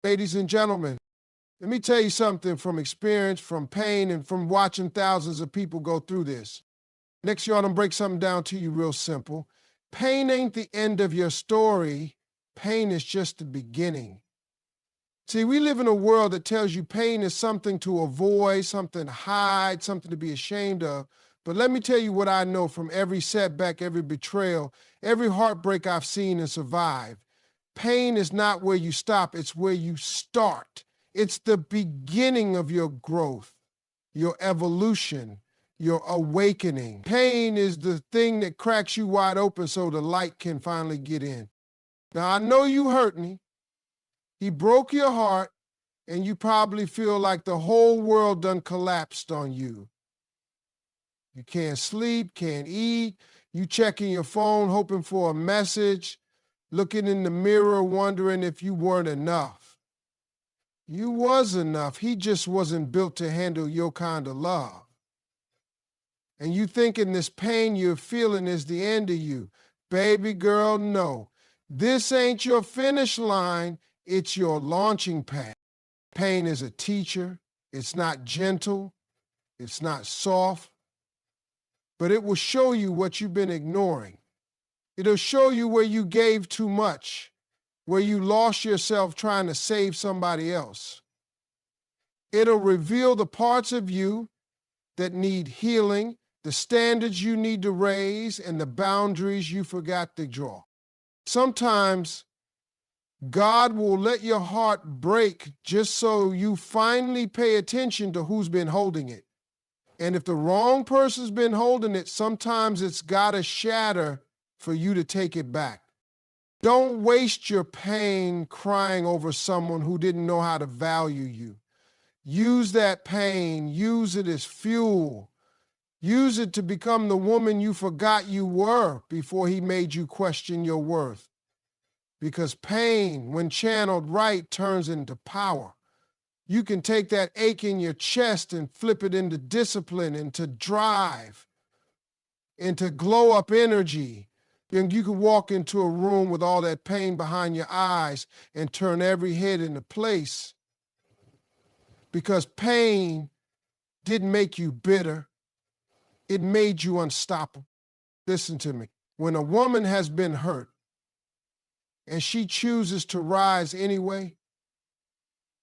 Ladies and gentlemen, let me tell you something from experience, from pain, and from watching thousands of people go through this. Next year, I'm going to break something down to you real simple. Pain ain't the end of your story. Pain is just the beginning. See, we live in a world that tells you pain is something to avoid, something to hide, something to be ashamed of. But let me tell you what I know from every setback, every betrayal, every heartbreak I've seen and survived. Pain is not where you stop, it's where you start. It's the beginning of your growth, your evolution, your awakening. Pain is the thing that cracks you wide open so the light can finally get in. Now, I know you hurt me. He broke your heart, and you probably feel like the whole world done collapsed on you. You can't sleep, can't eat. You checking your phone, hoping for a message, looking in the mirror, wondering if you weren't enough. You was enough. He just wasn't built to handle your kind of love. And you thinking this pain you're feeling is the end of you. Baby girl, no. This ain't your finish line. It's your launching pad. Pain is a teacher. It's not gentle. It's not soft. But it will show you what you've been ignoring. It'll show you where you gave too much, where you lost yourself trying to save somebody else. It'll reveal the parts of you that need healing, the standards you need to raise, and the boundaries you forgot to draw. Sometimes God will let your heart break just so you finally pay attention to who's been holding it. And if the wrong person's been holding it, sometimes it's got to shatter for you to take it back. Don't waste your pain crying over someone who didn't know how to value you. Use that pain, use it as fuel. Use it to become the woman you forgot you were before he made you question your worth. Because pain, when channeled right, turns into power. You can take that ache in your chest and flip it into discipline, into drive, into glow up energy. And you can walk into a room with all that pain behind your eyes and turn every head into place. Because pain didn't make you bitter. It made you unstoppable. Listen to me. When a woman has been hurt and she chooses to rise anyway,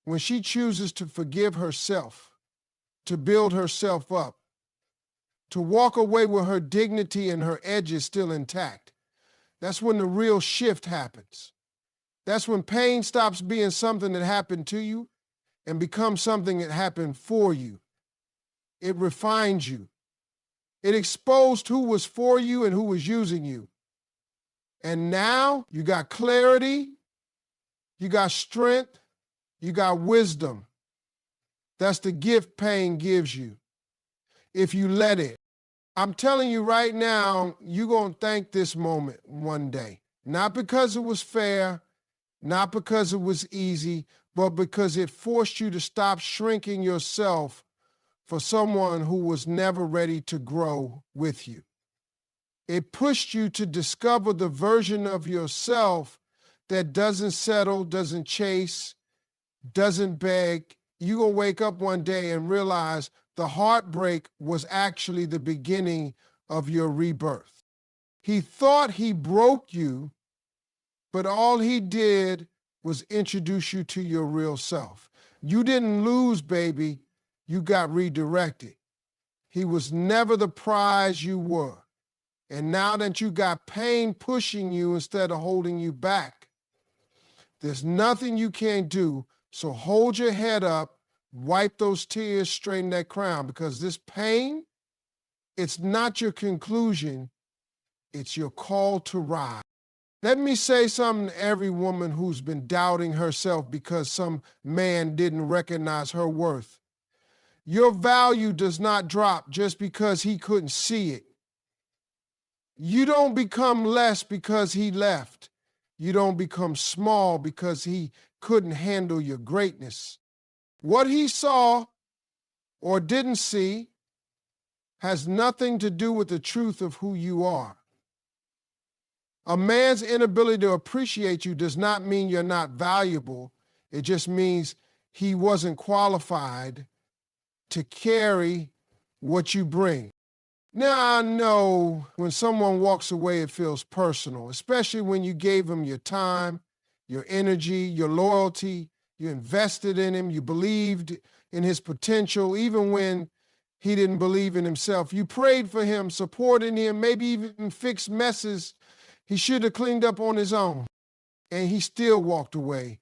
when she chooses to forgive herself, to build herself up, to walk away with her dignity and her edges still intact, that's when the real shift happens. That's when pain stops being something that happened to you and becomes something that happened for you. It refined you. It exposed who was for you and who was using you. And now you got clarity, you got strength, you got wisdom. That's the gift pain gives you, if you let it. I'm telling you right now, you're going to thank this moment one day. Not because it was fair, not because it was easy, but because it forced you to stop shrinking yourself for someone who was never ready to grow with you. It pushed you to discover the version of yourself that doesn't settle, doesn't chase, doesn't beg. You're going to wake up one day and realize the heartbreak was actually the beginning of your rebirth. He thought he broke you, but all he did was introduce you to your real self. You didn't lose, baby. You got redirected. He was never the prize you were. And now that you got pain pushing you instead of holding you back, there's nothing you can't do. So hold your head up, wipe those tears, straighten that crown, because this pain, it's not your conclusion, it's your call to rise. Let me say something to every woman who's been doubting herself because some man didn't recognize her worth. Your value does not drop just because he couldn't see it. You don't become less because he left. You don't become small because he couldn't handle your greatness. What he saw or didn't see has nothing to do with the truth of who you are. A man's inability to appreciate you does not mean you're not valuable. It just means he wasn't qualified to carry what you bring. Now, I know when someone walks away, it feels personal, especially when you gave him your time, your energy, your loyalty, you invested in him, you believed in his potential, even when he didn't believe in himself. You prayed for him, supported him, maybe even fixed messes he should have cleaned up on his own, and he still walked away.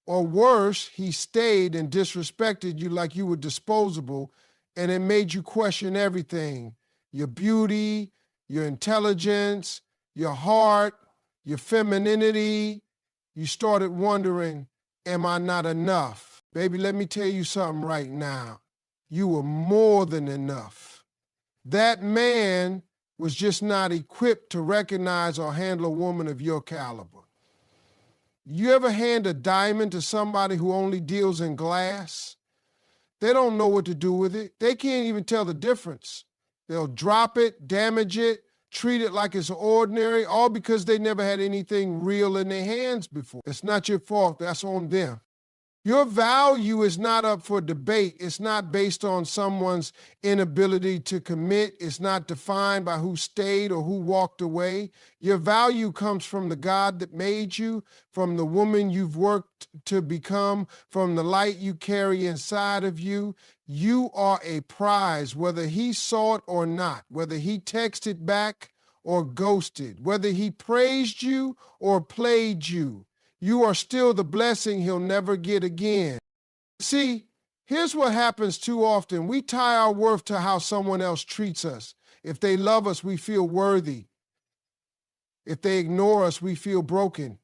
Or worse, he stayed and disrespected you like you were disposable, and it made you question everything: your beauty, your intelligence, your heart, your femininity. You started wondering, am I not enough? Baby, let me tell you something right now. You were more than enough. That man was just not equipped to recognize or handle a woman of your caliber. You ever hand a diamond to somebody who only deals in glass? They don't know what to do with it. They can't even tell the difference. They'll drop it, damage it, treat it like it's ordinary, all because they never had anything real in their hands before. It's not your fault. That's on them. Your value is not up for debate. It's not based on someone's inability to commit. It's not defined by who stayed or who walked away. Your value comes from the God that made you, from the woman you've worked to become, from the light you carry inside of you. You are a prize, whether he saw it or not, whether he texted back or ghosted, whether he praised you or played you. You are still the blessing he'll never get again. See, here's what happens too often. We tie our worth to how someone else treats us. If they love us, we feel worthy. If they ignore us, we feel broken.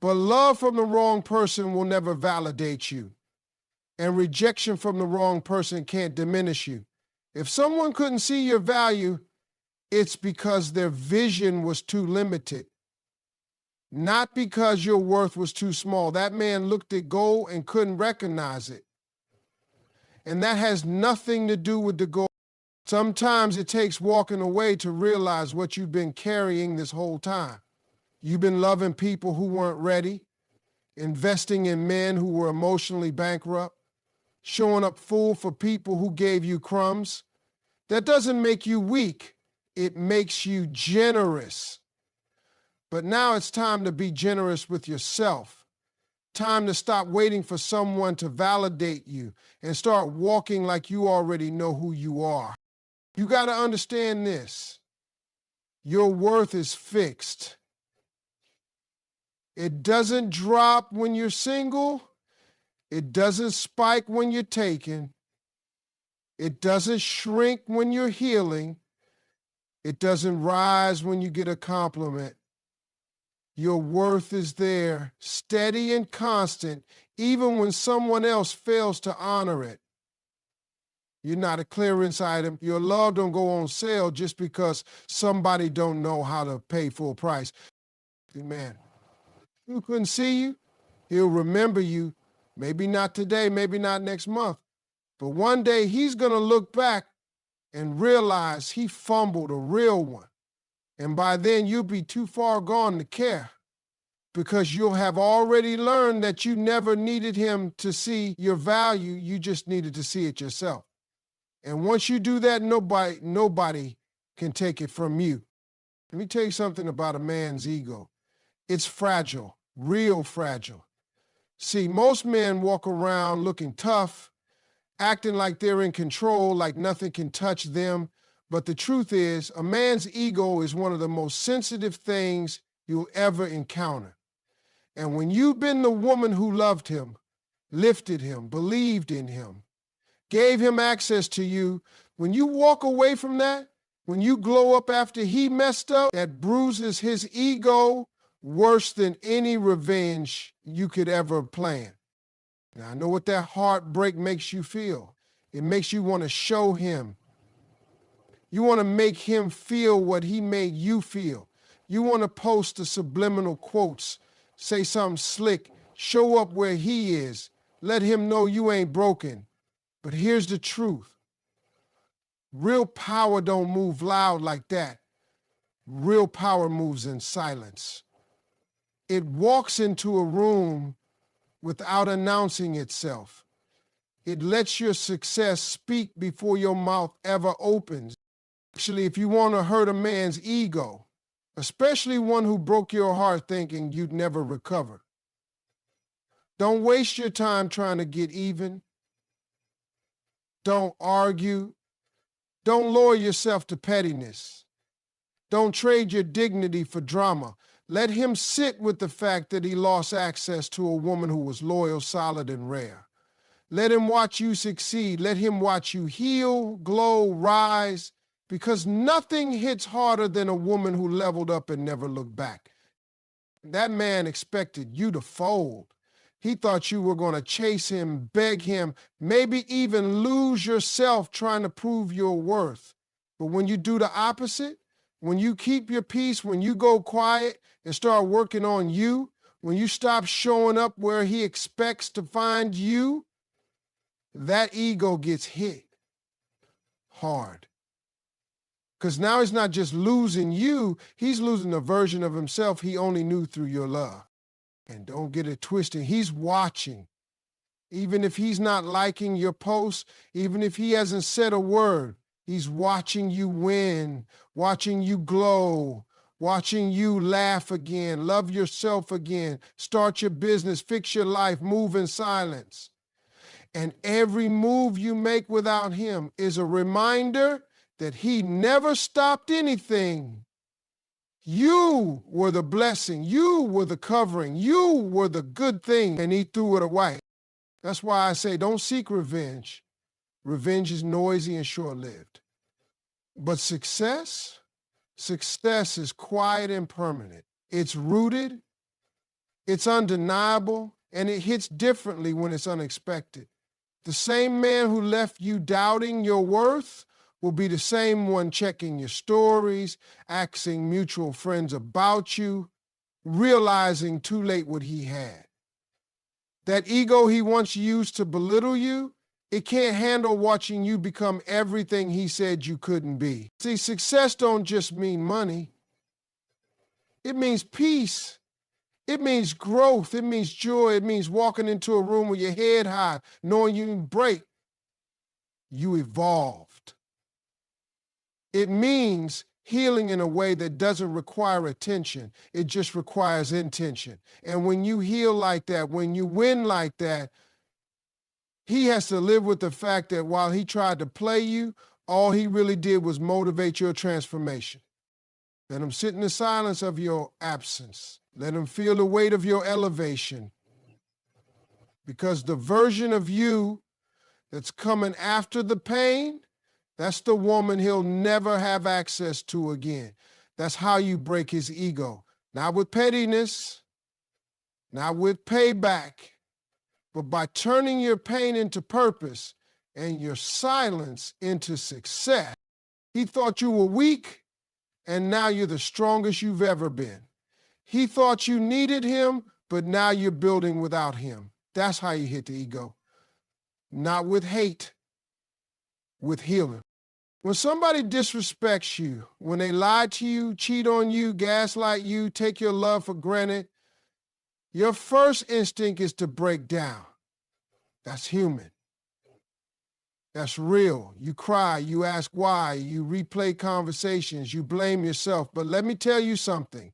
But love from the wrong person will never validate you. And rejection from the wrong person can't diminish you. If someone couldn't see your value, it's because their vision was too limited. Not because your worth was too small. That man looked at gold and couldn't recognize it. And that has nothing to do with the goal. Sometimes it takes walking away to realize what you've been carrying this whole time. You've been loving people who weren't ready, investing in men who were emotionally bankrupt, showing up full for people who gave you crumbs. That doesn't make you weak. It makes you generous. But now it's time to be generous with yourself. Time to stop waiting for someone to validate you and start walking like you already know who you are. You got to understand this. Your worth is fixed. It doesn't drop when you're single. It doesn't spike when you're taken. It doesn't shrink when you're healing. It doesn't rise when you get a compliment. Your worth is there, steady and constant, even when someone else fails to honor it. You're not a clearance item. Your love don't go on sale just because somebody don't know how to pay full price. Man, who couldn't see you? He'll remember you. Maybe not today, maybe not next month. But one day he's going to look back and realize he fumbled a real one. And by then, you'll be too far gone to care, because you'll have already learned that you never needed him to see your value. You just needed to see it yourself. And once you do that, nobody can take it from you. Let me tell you something about a man's ego. It's fragile, real fragile. See, most men walk around looking tough, acting like they're in control, like nothing can touch them. But the truth is, a man's ego is one of the most sensitive things you'll ever encounter. And when you've been the woman who loved him, lifted him, believed in him, gave him access to you, when you walk away from that, when you glow up after he messed up, that bruises his ego worse than any revenge you could ever plan. Now, I know what that heartbreak makes you feel. It makes you want to show him. You want to make him feel what he made you feel. You want to post the subliminal quotes, say something slick, show up where he is, let him know you ain't broken. But here's the truth. Real power don't move loud like that. Real power moves in silence. It walks into a room without announcing itself. It lets your success speak before your mouth ever opens. Actually, if you want to hurt a man's ego, especially one who broke your heart thinking you'd never recover, don't waste your time trying to get even. Don't argue. Don't lower yourself to pettiness. Don't trade your dignity for drama. Let him sit with the fact that he lost access to a woman who was loyal, solid, and rare. Let him watch you succeed. Let him watch you heal, glow, rise, because nothing hits harder than a woman who leveled up and never looked back. That man expected you to fold. He thought you were going to chase him, beg him, maybe even lose yourself trying to prove your worth. But when you do the opposite, when you keep your peace, when you go quiet and start working on you, when you stop showing up where he expects to find you, that ego gets hit hard. Because now he's not just losing you, he's losing a version of himself he only knew through your love. And don't get it twisted, he's watching. Even if he's not liking your posts, even if he hasn't said a word, he's watching you win, watching you glow, watching you laugh again, love yourself again, start your business, fix your life, move in silence. And every move you make without him is a reminder that he never stopped anything. You were the blessing. You were the covering. You were the good thing, and he threw it away. That's why I say don't seek revenge. Revenge is noisy and short-lived. But success is quiet and permanent. It's rooted, it's undeniable, and it hits differently when it's unexpected. The same man who left you doubting your worth will be the same one checking your stories, asking mutual friends about you, realizing too late what he had. That ego he once used to belittle you, it can't handle watching you become everything he said you couldn't be. See, success don't just mean money. It means peace. It means growth. It means joy. It means walking into a room with your head high, knowing you can break. You evolved. It means healing in a way that doesn't require attention. It just requires intention. And when you heal like that, when you win like that, he has to live with the fact that while he tried to play you, all he really did was motivate your transformation. Let him sit in the silence of your absence. Let him feel the weight of your elevation. Because the version of you that's coming after the pain, that's the woman he'll never have access to again. That's how you break his ego. Not with pettiness, not with payback, but by turning your pain into purpose and your silence into success. He thought you were weak, and now you're the strongest you've ever been. He thought you needed him, but now you're building without him. That's how you hit the ego. Not with hate, with healing. When somebody disrespects you, when they lie to you, cheat on you, gaslight you, take your love for granted, your first instinct is to break down. That's human. That's real. You cry, you ask why, you replay conversations, you blame yourself. But let me tell you something,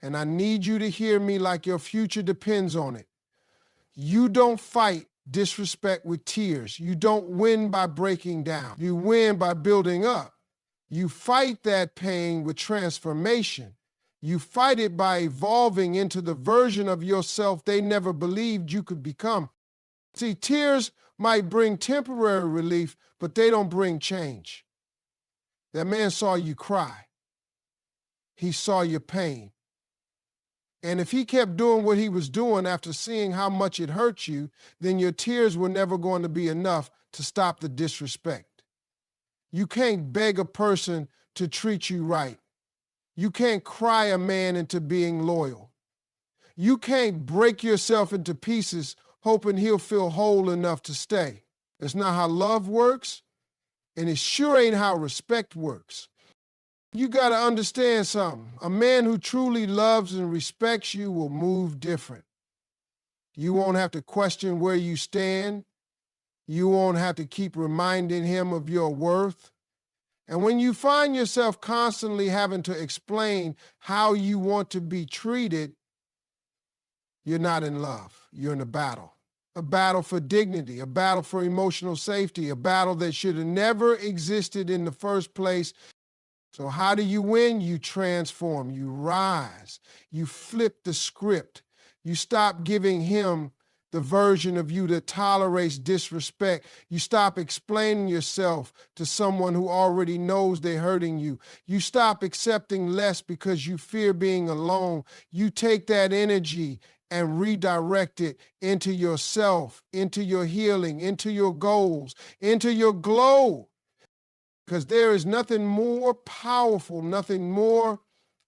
and I need you to hear me like your future depends on it. You don't fight disrespect with tears. You don't win by breaking down. You win by building up. You fight that pain with transformation. You fight it by evolving into the version of yourself they never believed you could become. See, tears might bring temporary relief, but they don't bring change. That man saw you cry. He saw your pain. And if he kept doing what he was doing after seeing how much it hurt you, then your tears were never going to be enough to stop the disrespect. You can't beg a person to treat you right. You can't cry a man into being loyal. You can't break yourself into pieces hoping he'll feel whole enough to stay. That's not how love works, and it sure ain't how respect works. You got to understand something. A man who truly loves and respects you will move different. You won't have to question where you stand. You won't have to keep reminding him of your worth. And when you find yourself constantly having to explain how you want to be treated, you're not in love. You're in a battle for dignity, a battle for emotional safety, a battle that should have never existed in the first place. So how do you win? You transform, you rise, you flip the script. You stop giving him the version of you that tolerates disrespect. You stop explaining yourself to someone who already knows they're hurting you. You stop accepting less because you fear being alone. You take that energy and redirect it into yourself, into your healing, into your goals, into your glow. Because there is nothing more powerful, nothing more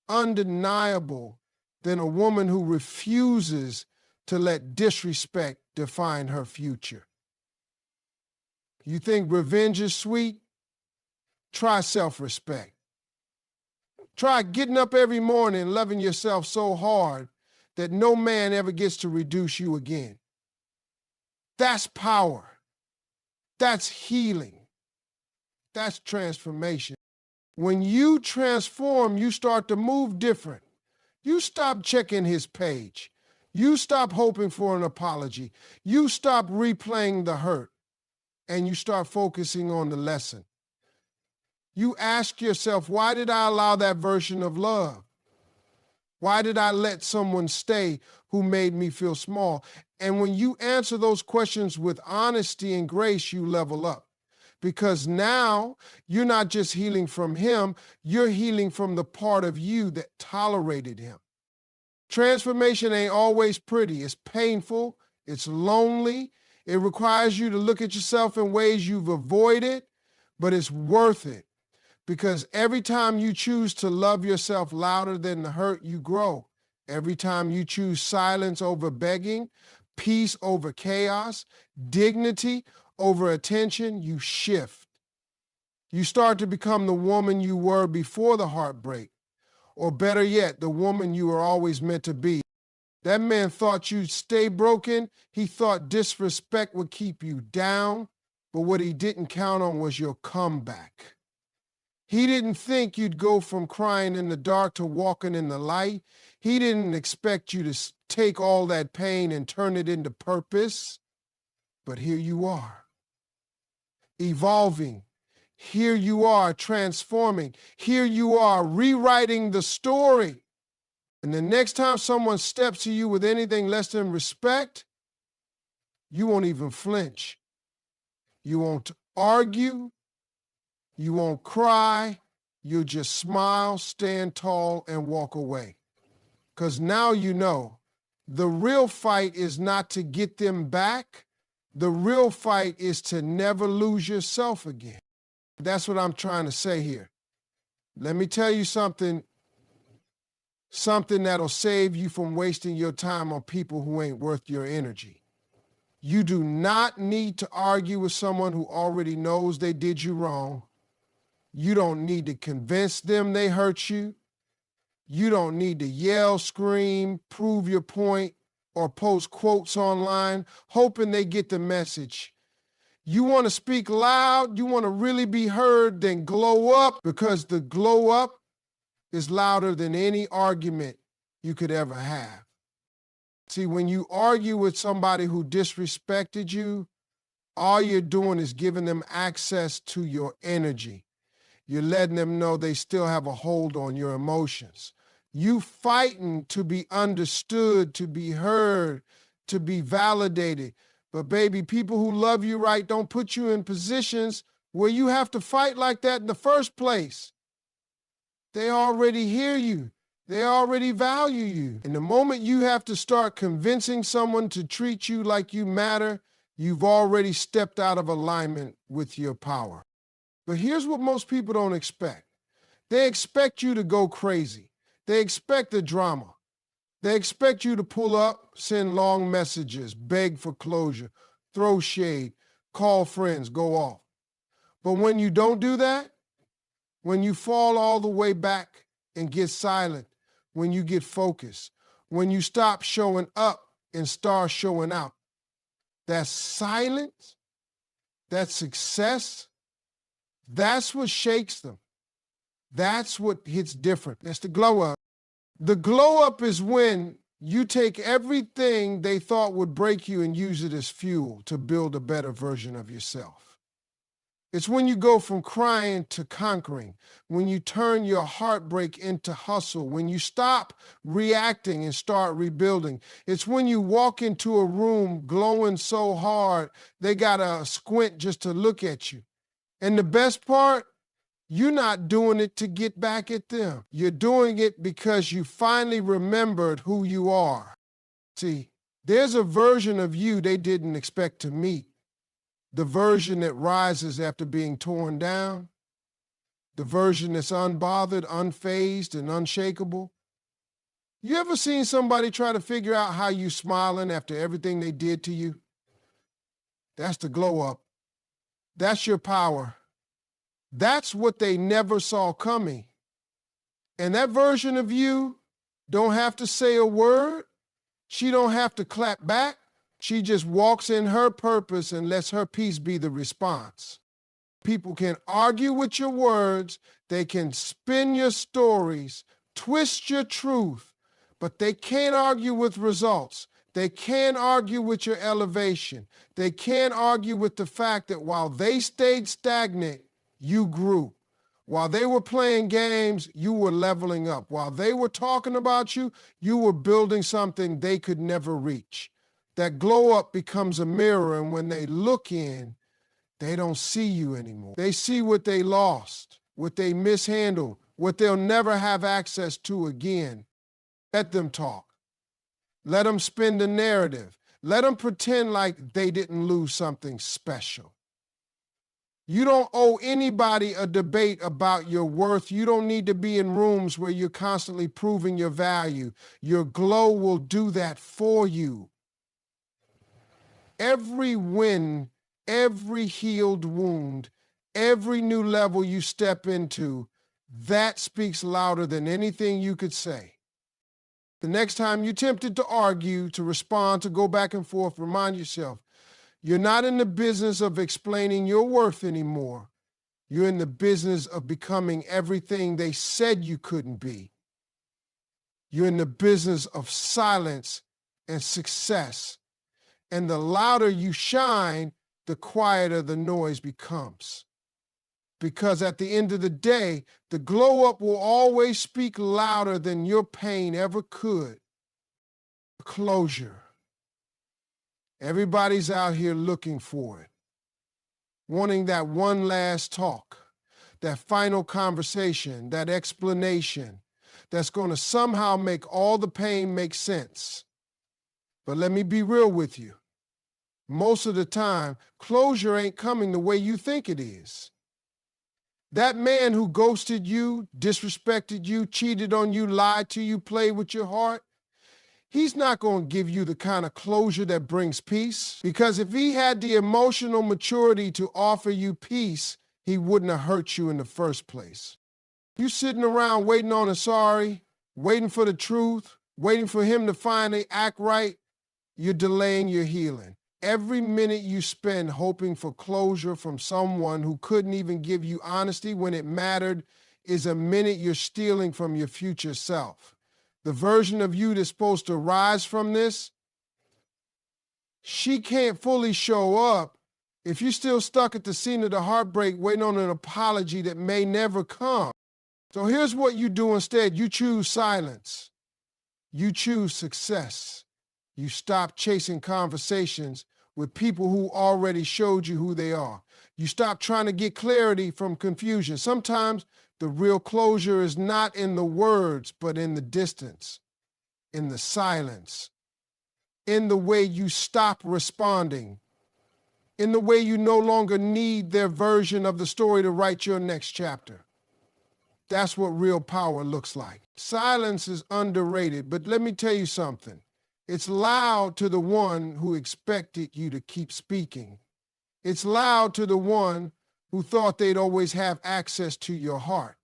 undeniable than a woman who refuses to let disrespect define her future. You think revenge is sweet? Try self-respect. Try getting up every morning and loving yourself so hard that no man ever gets to reduce you again. That's power. That's healing. That's transformation. When you transform, you start to move different. You stop checking his page. You stop hoping for an apology. You stop replaying the hurt, and you start focusing on the lesson. You ask yourself, why did I allow that version of love? Why did I let someone stay who made me feel small? And when you answer those questions with honesty and grace, you level up. Because now you're not just healing from him, you're healing from the part of you that tolerated him. Transformation ain't always pretty. It's painful. It's lonely. It requires you to look at yourself in ways you've avoided, but it's worth it. Because every time you choose to love yourself louder than the hurt, you grow. Every time you choose silence over begging, peace over chaos, dignity over attention, you shift. You start to become the woman you were before the heartbreak, or better yet, the woman you were always meant to be. That man thought you'd stay broken. He thought disrespect would keep you down, but what he didn't count on was your comeback. He didn't think you'd go from crying in the dark to walking in the light. He didn't expect you to take all that pain and turn it into purpose. But here you are, evolving. Here you are, transforming. Here you are, rewriting the story. And the next time someone steps to you with anything less than respect, you won't even flinch. You won't argue. You won't cry. You'll just smile, stand tall, and walk away. Because now you know the real fight is not to get them back. The real fight is to never lose yourself again. That's what I'm trying to say here. Let me tell you something that'll save you from wasting your time on people who ain't worth your energy. You do not need to argue with someone who already knows they did you wrong. You don't need to convince them they hurt you. You don't need to yell, scream, prove your point, or post quotes online, hoping they get the message. You want to speak loud, you want to really be heard, then glow up, because the glow up is louder than any argument you could ever have. See, when you argue with somebody who disrespected you, all you're doing is giving them access to your energy. You're letting them know they still have a hold on your emotions. You fighting to be understood, to be heard, to be validated. But baby, people who love you right don't put you in positions where you have to fight like that in the first place. They already hear you. They already value you. And the moment you have to start convincing someone to treat you like you matter, you've already stepped out of alignment with your power. But here's what most people don't expect. They expect you to go crazy. They expect the drama. They expect you to pull up, send long messages, beg for closure, throw shade, call friends, go off. But when you don't do that, when you fall all the way back and get silent, when you get focused, when you stop showing up and start showing out. That's silence, that's success, that's what shakes them. That's what hits different. That's the glow up. The glow up is when you take everything they thought would break you and use it as fuel to build a better version of yourself. It's when you go from crying to conquering, when you turn your heartbreak into hustle, when you stop reacting and start rebuilding. It's when you walk into a room glowing so hard, they gotta squint just to look at you. And the best part, you're not doing it to get back at them. You're doing it because you finally remembered who you are. See, there's a version of you they didn't expect to meet. The version that rises after being torn down. The version that's unbothered, unfazed, and unshakable. You ever seen somebody try to figure out how you smiling after everything they did to you? That's the glow up. That's your power. That's what they never saw coming. And that version of you don't have to say a word. She don't have to clap back. She just walks in her purpose and lets her peace be the response. People can argue with your words. They can spin your stories, twist your truth, but they can't argue with results. They can't argue with your elevation. They can't argue with the fact that while they stayed stagnant, you grew. While they were playing games, you were leveling up. While they were talking about you, you were building something they could never reach. That glow up becomes a mirror, and when they look in, they don't see you anymore. They see what they lost, what they mishandled, what they'll never have access to again. Let them talk. Let them spin the narrative. Let them pretend like they didn't lose something special. You don't owe anybody a debate about your worth. You don't need to be in rooms where you're constantly proving your value. Your glow will do that for you. Every win, every healed wound, every new level you step into, that speaks louder than anything you could say. The next time you're tempted to argue, to respond, to go back and forth, remind yourself, you're not in the business of explaining your worth anymore. You're in the business of becoming everything they said you couldn't be. You're in the business of silence and success. And the louder you shine, the quieter the noise becomes. Because at the end of the day, the glow up will always speak louder than your pain ever could. Closure. Everybody's out here looking for it, wanting that one last talk, that final conversation, that explanation that's going to somehow make all the pain make sense. But let me be real with you. Most of the time, closure ain't coming the way you think it is. That man who ghosted you, disrespected you, cheated on you, lied to you, played with your heart, he's not going to give you the kind of closure that brings peace. Because if he had the emotional maturity to offer you peace, he wouldn't have hurt you in the first place. You sitting around waiting on a sorry, waiting for the truth, waiting for him to finally act right, you're delaying your healing. Every minute you spend hoping for closure from someone who couldn't even give you honesty when it mattered is a minute you're stealing from your future self. The version of you that's supposed to rise from this, she can't fully show up if you're still stuck at the scene of the heartbreak waiting on an apology that may never come. So here's what you do instead. You choose silence. You choose success. You stop chasing conversations with people who already showed you who they are. You stop trying to get clarity from confusion. Sometimes the real closure is not in the words, but in the distance, in the silence, in the way you stop responding, in the way you no longer need their version of the story to write your next chapter. That's what real power looks like. Silence is underrated, but let me tell you something. It's loud to the one who expected you to keep speaking. It's loud to the one who thought they'd always have access to your heart.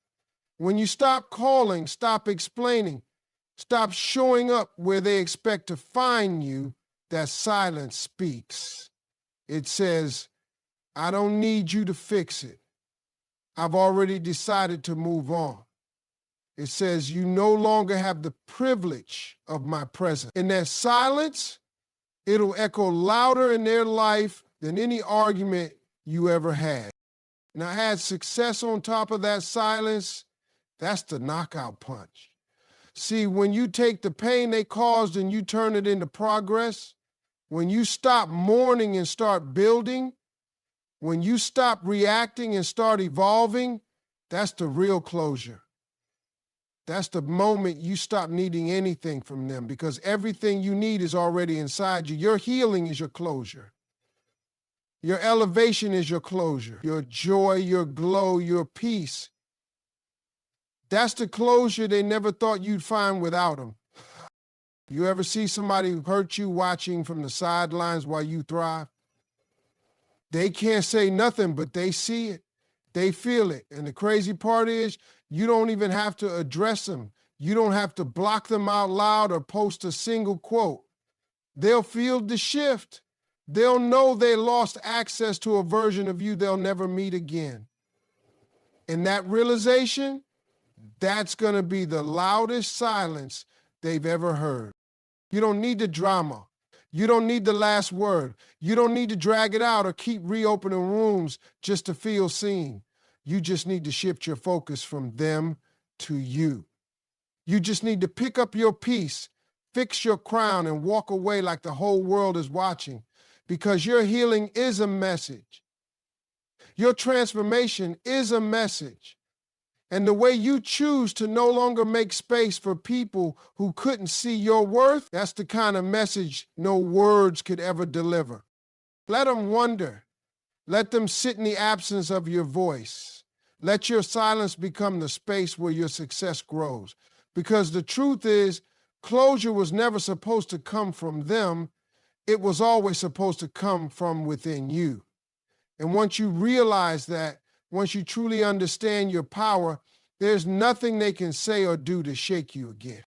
When you stop calling, stop explaining, Stop showing up where they expect to find you. That silence speaks. It says, I don't need you to fix it. I've already decided to move on. It says, you no longer have the privilege of my presence. In that silence, it'll echo louder in their life than any argument you ever had. And I had success on top of that silence. That's the knockout punch. See, when you take the pain they caused and you turn it into progress, when you stop mourning and start building, when you stop reacting and start evolving, that's the real closure. That's the moment you stop needing anything from them, because everything you need is already inside you. Your healing is your closure. Your elevation is your closure. Your joy, your glow, your peace. That's the closure they never thought you'd find without them. You ever see somebody who hurt you watching from the sidelines while you thrive? They can't say nothing, but they see it. They feel it. And the crazy part is, you don't even have to address them. You don't have to block them out loud or post a single quote. They'll feel the shift. They'll know they lost access to a version of you they'll never meet again. And that realization, that's going to be the loudest silence they've ever heard. You don't need the drama. You don't need the last word. You don't need to drag it out or keep reopening rooms just to feel seen. You just need to shift your focus from them to you. You just need to pick up your piece, fix your crown, and walk away like the whole world is watching, because your healing is a message. Your transformation is a message. And the way you choose to no longer make space for people who couldn't see your worth, that's the kind of message no words could ever deliver. Let them wonder. Let them sit in the absence of your voice. Let your silence become the space where your success grows. Because the truth is, closure was never supposed to come from them. It was always supposed to come from within you. And once you realize that, once you truly understand your power, there's nothing they can say or do to shake you again.